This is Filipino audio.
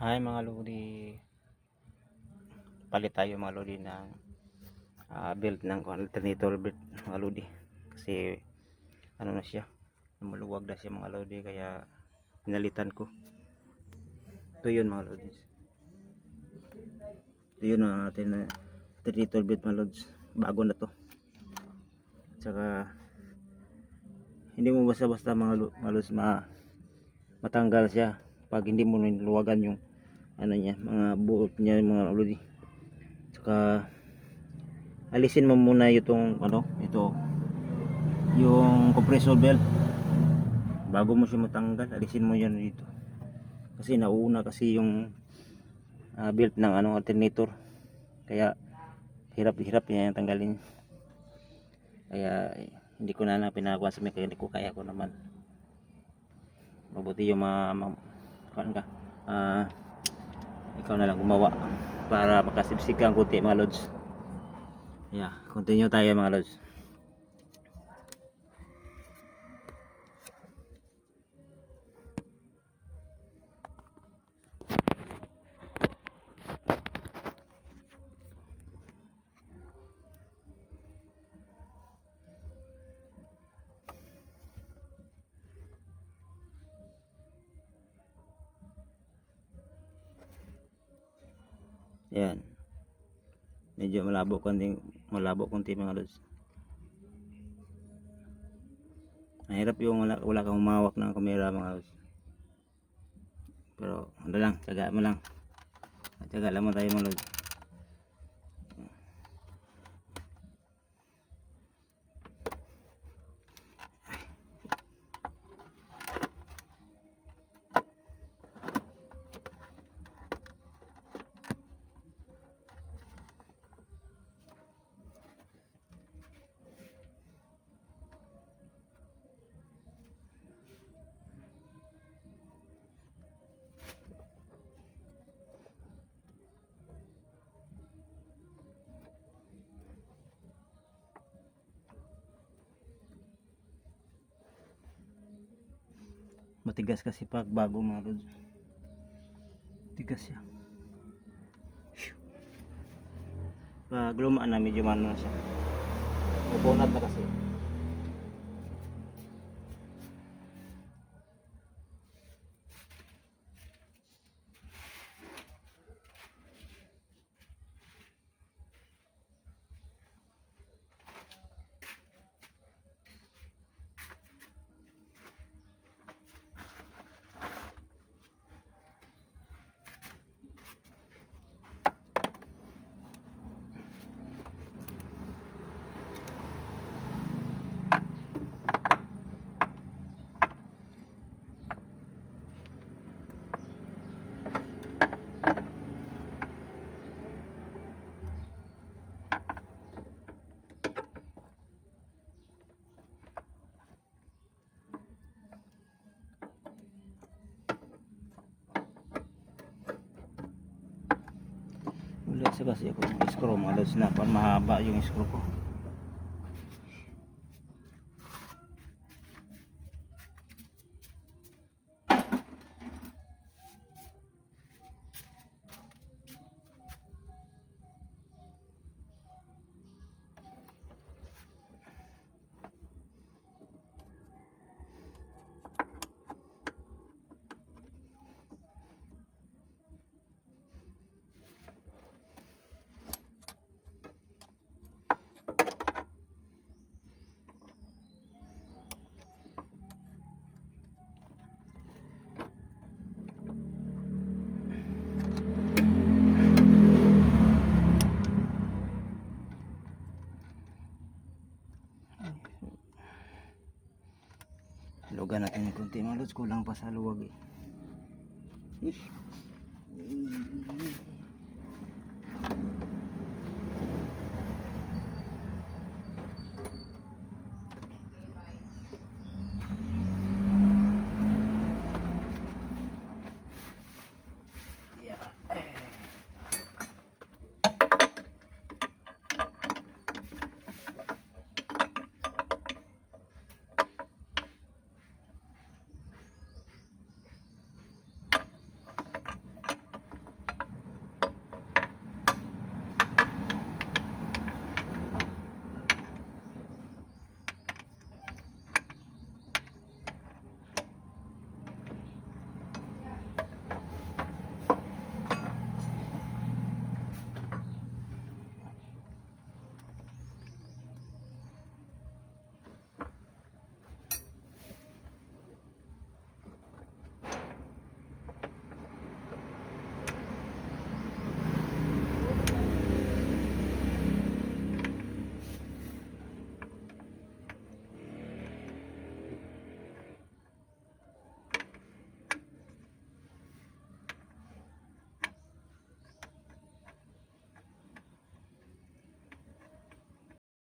Hi mga lodi, palit tayo mga lodi ng build ng alternator build mga lodi. Kasi ano na siya, maluwag na siya mga lodi, kaya pinalitan ko. Ito yun mga lodi. Ito yun ang atin na alternator build mga lodi. Bago na to. Tsaka hindi mo basta-basta mga lodi matanggal siya pag hindi mo niluwagan yung ano niya, mga buot niya mga lodi. Tsaka alisin mo muna itong ito yung compressor belt bago mo siya matanggal. Alisin mo yan dito kasi nauna kasi yung belt ng alternator, kaya hirap yan tanggalin. Kaya hindi ko na pinagawa sa mechanic ko, kaya ko naman. Mabuti yung ikaw na lang gumawa para makasipsik ang kunti mga lods. Yeah, continue tayo mga lods. Yan, medyo malabo konti mga lods. Mahirap yung wala kang humawak ng kamera mga lods. Pero ano lang, tiyaga mo lang. Tiyaga lang mo tayo mga lods. Matigas kasi pag bago mga lods. Tigas siya. Pag lumaan na medyo na siya. Ubonat na kasi. Wala sa kasi ako ng screw mga lods na mahaba yung screw ko. Lugan natin yung kunti mga lods, kulang pa sa luwag eh.